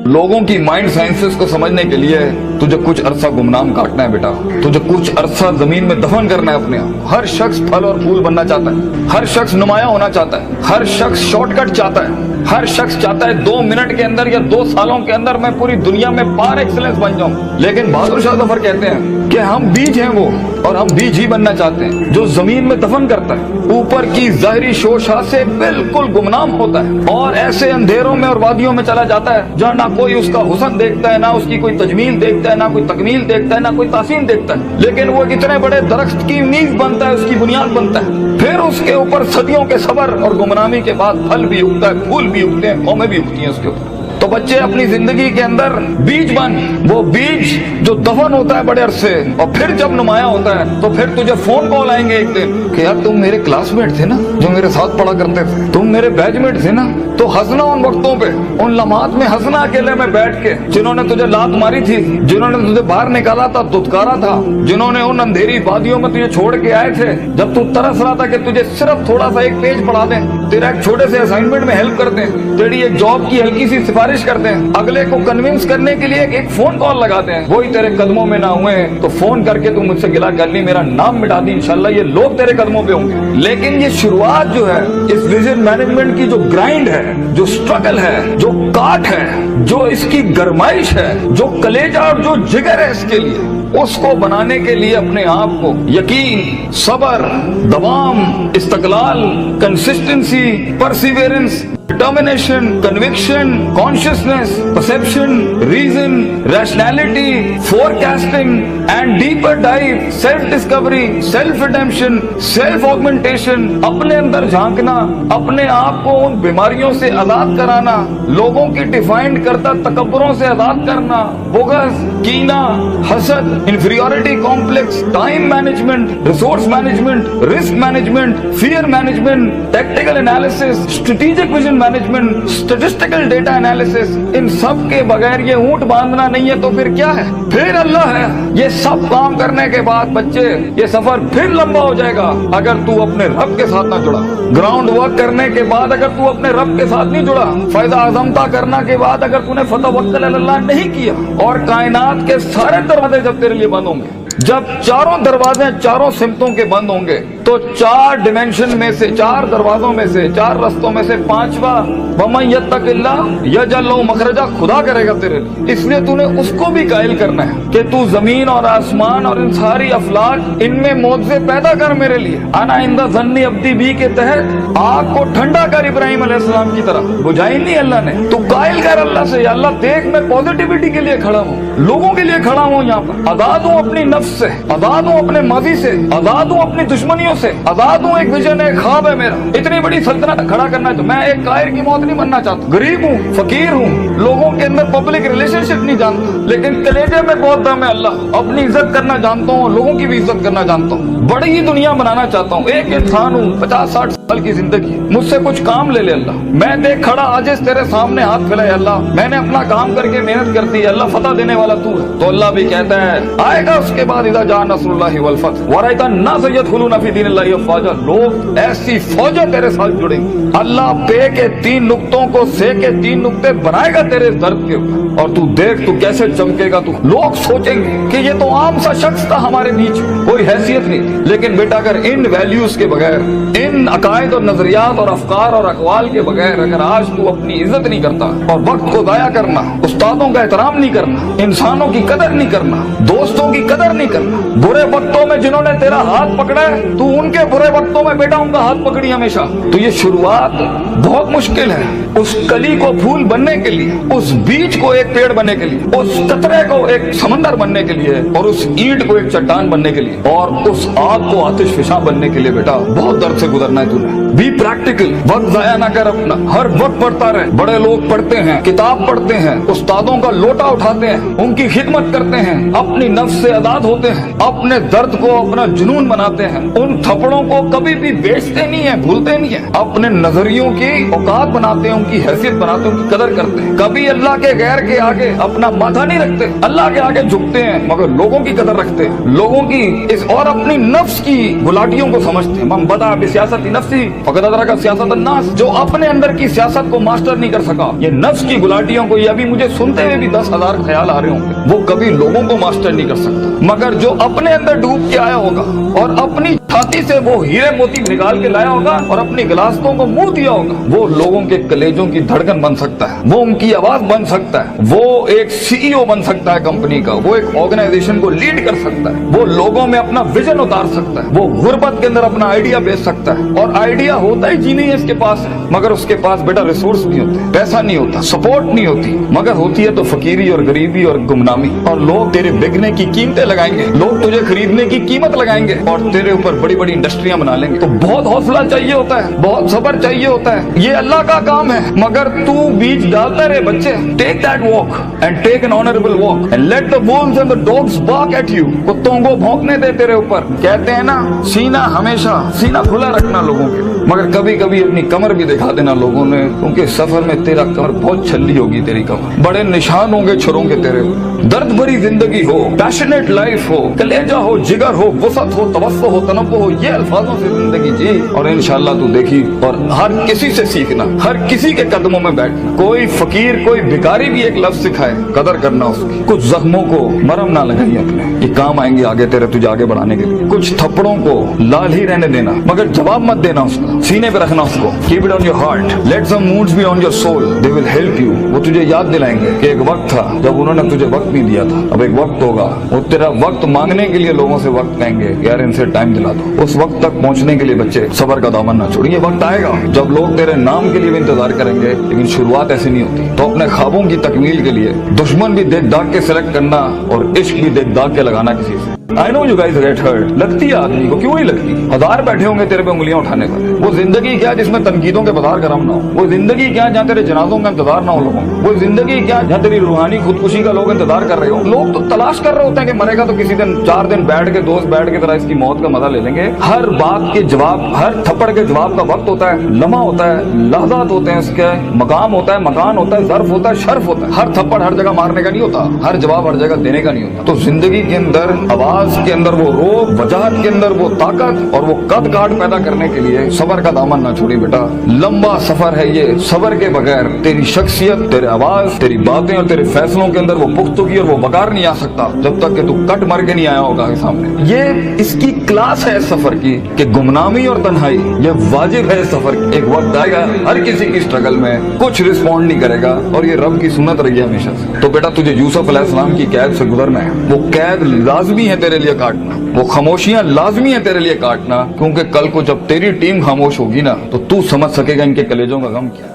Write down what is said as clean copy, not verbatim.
लोगों की mind sciences को समझने के लिए तुझे कुछ अरसा गुमनाम काटना है बेटा, तुझे कुछ अरसा जमीन में दफन करना है अपने आप। हर शख्स फल और फूल बनना चाहता है, हर शख्स नुमाया होना चाहता है, हर शख्स शॉर्टकट चाहता है, हर शख्स चाहता है 2 मिनट के अंदर या 2 सालों के अंदर मैं पूरी दुनिया में पार एक्सीलेंस बन जाऊं। लेकिन बहादुर शाह जफर कहते हैं कि हम बीज हैं वो, और हम बीज ही बनना चाहते हैं जो जमीन में दफन करता है, ऊपर की जाहिरी शोशा से बिल्कुल गुमनाम होता है और ऐसे अंधेरों में और वादियों में चला जाता है जहाँ ना कोई उसका हुस्न देखता है, ना उसकी कोई तजमील देखता है, ना कोई तकमील देखता है, ना कोई तासीन देखता है। लेकिन वो इतने बड़े दरख्त की नींव बनता है, उसकी बुनियाद बनता है, फिर उसके ऊपर सदियों के सबर और गुमनामी के बाद फल भी उगता है, फूल भी उगते हैं, कौमें भी उगती हैं उसके ऊपर। तो बच्चे अपनी जिंदगी के अंदर बीज बन, वो बीज जो दफन होता है बड़े अरसे और फिर जब नुमाया होता है तो फिर तुझे फोन कॉल आएंगे एक दिन कि यार तुम मेरे क्लासमेट थे ना जो मेरे साथ पढ़ा करते थे, तुम मेरे बैचमेट थे ना। तो हंसना उन वक्तों पे, उन लम्हात में हंसना अकेले में बैठ के, जिन्होंने तुझे लात मारी थी, जिन्होंने तुझे बाहर निकाला था, दुत्कारा था, जिन्होंने उन अंधेरी वादियों में तुझे छोड़ के आए थे जब तू तरस रहा था कि तुझे सिर्फ थोड़ा सा एक पेज पढ़ा दें, तेरा एक छोटे से असाइनमेंट में हेल्प कर दें, तेरी एक जॉब की हल्की सी सिफारिश कर दें, अगले को कन्विंस करने के लिए एक फोन कॉल लगाते हैं, वही तेरे कदमों में ना हुए तो फोन करके तू मुझसे गिला कर ली, मेरा नाम मिटा दी, इंशाल्लाह ये लोग तेरे कदमों पे होंगे। लेकिन ये शुरुआत जो है इस विजन मैनेजमेंट की, जो ग्राइंड है, जो स्ट्रगल है, जो काट है, जो इसकी गरमाइश है, जो कलेजा और जो जिगर है इसके लिए, उसको बनाने के लिए अपने आप को यकीन, सबर, दवाम, इस्तकलाल, consistency, perseverance, determination, conviction, consciousness, perception, reason, rationality, forecasting and deeper dive, self discovery, self redemption, self augmentation, अपने अंदर झांकना, अपने आप को उन बीमारियों से आजाद कराना, लोगों की डिफाइंड करता तकब्बरों से आजाद करना, बोगस, कीना, हसद, inferiority complex, time management, resource management, risk management, fear management, tactical analysis, strategic vision management, statistical data analysis, इन सब के बगैर ये ऊंट बांधना नहीं है तो फिर क्या है? फिर अल्लाह है। ये सब काम करने के बाद बच्चे ये सफर फिर लंबा हो जाएगा अगर तू अपने रब के साथ ना जुड़ा। ग्राउंड वर्क करने के बाद अगर तू अपने रब के साथ नहीं जुड़ा, फायदा आजमता करना के बाद अगर तूने फतवक्कल अल्लाह नहीं किया, और कायनात के सारे दरवाजे जब तेरे लिए बंद होंगे, जब चारों दरवाजे चारों सिमतों के बंद होंगे, तो 4 डिमेंशन में से, 4 दरवाजों में से, 4 रस्तों में से 5वां वमन यत्तकिल्लाह यजअल लहू मखरजा खुदा करेगा तेरे लिए। इसलिए तूने उसको भी कायल करना है कि तू जमीन और आसमान और इन सारी अफलाक, इनमें मौजज़े पैदा कर मेरे लिए। आना इंदा ज़न्नी अब्दी बी के तहत आग को ठंडा कर इब्राहिम अलैहिस्सलाम की तरह, बुझाई नहीं अल्लाह ने। तू कायल कर अल्लाह से, अल्लाह देख मैं पॉजिटिविटी के लिए खड़ा हूँ, लोगों के लिए खड़ा हूँ, यहाँ पर आजाद हूँ अपनी नफ्स से, आजाद हूँ अपने माजी से, आजाद हूँ अपनी दुश्मनियों से, आजाद हूँ। एक विजन है, ख्वाब है मेरा, इतनी बड़ी सल्तनत खड़ा करना है। तो मैं एक कायर की मौत नहीं बनना चाहता, गरीब हूँ, फकीर हूँ, लोगों के अंदर पब्लिक रिलेशनशिप नहीं जानता, लेकिन कलेजे में बहुत दम है अल्लाह, अपनी इज्जत करना जानता हूँ, लोगों की भी इज्जत करना जानता हूँ, बड़ी ही दुनिया बनाना चाहता हूँ। एक इंसान हूँ, 50-60 साल की जिंदगी, मुझसे कुछ काम ले ले अल्लाह। मैं देख खड़ा आज तेरे सामने हाथ फैलाए अल्लाह, मैंने अपना काम करके मेहनत कर दी अल्लाह, फतह देने वाला तू है। तो अल्लाह भी कहता है आएगा उसके बाद इज़ा जा नसरुल्लाहि वल फतह व रअयता अन्नास यदखुलूना फी दीनिल्लाहि अफ़वाजा, लोग ऐसी फौजें तेरे साथ जुड़ेंगी। अल्लाह पे के 3 नुक्तों को से के 3 नुक्ते बनाएगा तेरे दर्द के ऊपर, और तू देख तू कैसे चमकेगा। तू लोग सोचेंगे कि ये तो आम सा शख्स था हमारे बीच, कोई हैसियत नहीं थी। लेकिन बेटा अगर इन वैल्यूज के बगैर, इन अकायद और नजरियात और अफकार और अकवाल के बगैर अगर आज तू अपनी इज्जत नहीं करता, और वक्त को दाया करना, उस्तादों का एहतराम नहीं करना, इंसानों की कदर नहीं करना, दोस्तों की कदर नहीं करना, बुरे वक्तों में जिन्होंने तेरा हाथ पकड़ा है तू उनके बुरे वक्तों में बेटा उनका हाथ पकड़ी हमेशा। तो ये शुरुआत बहुत मुश्किल है। उस कली को फूल बनने के लिए, उस बीज को एक पेड़ बनने के लिए, उस कतरे को एक समंदर बनने के लिए, और उस ईंट को एक चट्टान बनने के लिए, और उस आग को आतिशफिशा बनने के लिए बेटा बहुत दर्द से गुजरना है तूने। बी प्रैक्टिकल, वक्त जाया ना कर अपना, हर वक्त पढ़ता रहे। बड़े लोग पढ़ते हैं, किताब पढ़ते हैं, उस्तादों का लोटा उठाते हैं, उनकी खिदमत करते हैं, अपनी नफ्स से आजाद होते हैं, अपने दर्द को अपना जुनून बनाते हैं, उन थप्पड़ों को कभी भी बेचते नहीं है, भूलते नहीं है, अपने नजरियों की औकात बनाते हैं, उनकी हैसियत बनाते हैं, उनकी कदर करते हैं। कभी अल्लाह के गैर के आगे अपना माथा नहीं रखते, अल्लाह के आगे झुकते हैं मगर लोगों की कदर रखते हैं, लोगों की इस और अपनी नफ्स की गुलाटियों को समझते हैं। मन बदा बिसियासत नफ्सी फकद अदरका सियासत अन्नास, जो अपने अंदर की सियासत को मास्टर नहीं कर सका, ये नफ्स की गुलाटियों को, ये अभी मुझे सुनते हुए भी 10,000 ख्याल आ रहे होंगे, वो कभी लोगों को मास्टर नहीं कर सकता। मगर जो अपने अंदर डूब के आया होगा और अपनी छाती से वो हीरे मोती निकाल के लाया होगा और अपनी गिलासों को मुंह दिया होगा, वो लोगों के कलेजों की धड़कन बन सकता है, वो उनकी आवाज बन सकता है, वो एक सीईओ बन सकता है कंपनी का, वो एक ऑर्गेनाइजेशन को लीड कर सकता है, वो लोगों में अपना विजन उतार सकता है, वो गुर्बत के अंदर अपना आइडिया बेच सकता है। और आइडिया होता ही जी नहीं है इसके पास है, मगर उसके पास बेटा रिसोर्स नहीं होते, पैसा नहीं होता, सपोर्ट नहीं होती, मगर होती है तो फकीरी और गरीबी और गुमनामी। और लोग तेरे बिकने की कीमतें लगाएंगे, लोग तुझे खरीदने की कीमत लगाएंगे और तेरे ऊपर बड़ी बड़ी इंडस्ट्रियां बना लेंगे। तो बहुत हौसला चाहिए होता है, बहुत सब्र चाहिए होता है, ये अल्लाह का काम है। मगर तू बीज डालता रहे बच्चे, take that walk and take an honourable walk and let the wolves and the dogs bark at you. कुत्तों को भौंकने दे तेरे ऊपर। कहते हैं ना, सीना हमेशा सीना खुला रखना लोगों के, मगर कभी कभी अपनी कमर भी दिखा देना लोगों ने, क्योंकि सफर में तेरा कमर बहुत छल्ली होगी, तेरी कमर बड़े निशान होंगे छुरों के तेरे। दर्द भरी जिंदगी हो, पैशनेट लाइफ हो, कलेजा हो, जिगर हो, वसत हो, तवस्सो हो, तनव्वुह हो, ये अल्फाजों से जिंदगी जी और इंशाअल्लाह तू देखी। और हर किसी से सीखना, हर किसी के कदमों में बैठना। कोई फकीर कोई भिखारी भी एक लफ्ज सिखाए, कदर करना उसकी। कुछ जख्मों को मरहम ना लगाइए अपने, ये काम आएंगे आगे तेरे, तुझे आगे बढ़ाने के लिए। कुछ थप्पड़ों को लाल ही रहने देना, मगर जवाब मत देना उसका, सीने पे रखना उसको। Keep it on your heart, let some moods be on your soul, they will help you. वो तुझे याद दिलाएंगे कि एक वक्त था जब उन्होंने तुझे वक्त नहीं दिया था, अब एक वक्त होगा, वो तेरा वक्त मांगने के लिए लोगों से वक्त कहेंगे, यार इनसे टाइम दिला दो। उस वक्त तक पहुंचने के लिए बच्चे सबर का दामन ना छोड़िए। वक्त आएगा जब लोग तेरे नाम के लिए भी इंतजार करेंगे, लेकिन शुरुआत ऐसी नहीं होती। तो अपने ख्वाबों की तकमील के लिए दुश्मन भी देख दाग के सिलेक्ट करना और इश्क भी देख दाग के लगाना किसी से। I know you guys get hurt, लगती है आदमी को, क्यों नहीं लगती? हजार बैठे होंगे तेरे पे उंगलियां उठाने पर। वो जिंदगी क्या जिसमें तनकीदों के बाजार गरम ना हो, वो जिंदगी क्या जहाँ तेरे जनाजों का इंतजार ना हो लोगों, वो जिंदगी क्या जहाँ तेरी रूहानी खुदकुशी का लोग इंतजार कर रहे हो। लोग तो तलाश कर रहे होते हैं कि मरेगा तो किसी दिन 4 दिन बैठ के दोस्त बैठ के तरह इसकी मौत का मजा ले लेंगे। हर बात के जवाब, हर थप्पड़ के जवाब का वक्त होता है, लम्हा होता है, लहजात होते हैं, उसके मकाम होता है, मकान होता है, ज़र्फ होता है, शर्फ होता है। हर थप्पड़ हर जगह मारने का नहीं होता, हर जवाब हर जगह देने का नहीं होता। तो जिंदगी के अंदर आवाज के अंदर वो वजाहत के अंदर वो ताकत और वो कद काट पैदा करने के लिए सबर का दामन ना छोड़ी बेटा। लंबा सफर है ये, सबर के बगैर तेरी शख्सियत, तेरे आवाज, तेरी बातें और तेरे फैसलों के अंदर वो पुख्तगी और वो वकार नहीं आ सकता जब तक कि तू कट मर के नहीं आया होगा सामने। ये इसकी क्लास है सफर की कि गुमनामी और तन्हाई ये वाजिब है सफर की। एक वक्त आएगा हर किसी की स्ट्रगल में कुछ रिस्पॉन्ड नहीं करेगा और ये रब की सुन्नत रही है हमेशा से। तो बेटा तुझे यूसुफ अलैहिस्सलाम की कैद से गुजरना है, वो कैद लाजमी है तेरे लिए काटना, वो खामोशियां लाजमी है तेरे लिए काटना, क्योंकि कल को जब तेरी टीम खामोश होगी ना तो तू समझ सकेगा इनके कलेजों का गम क्या है।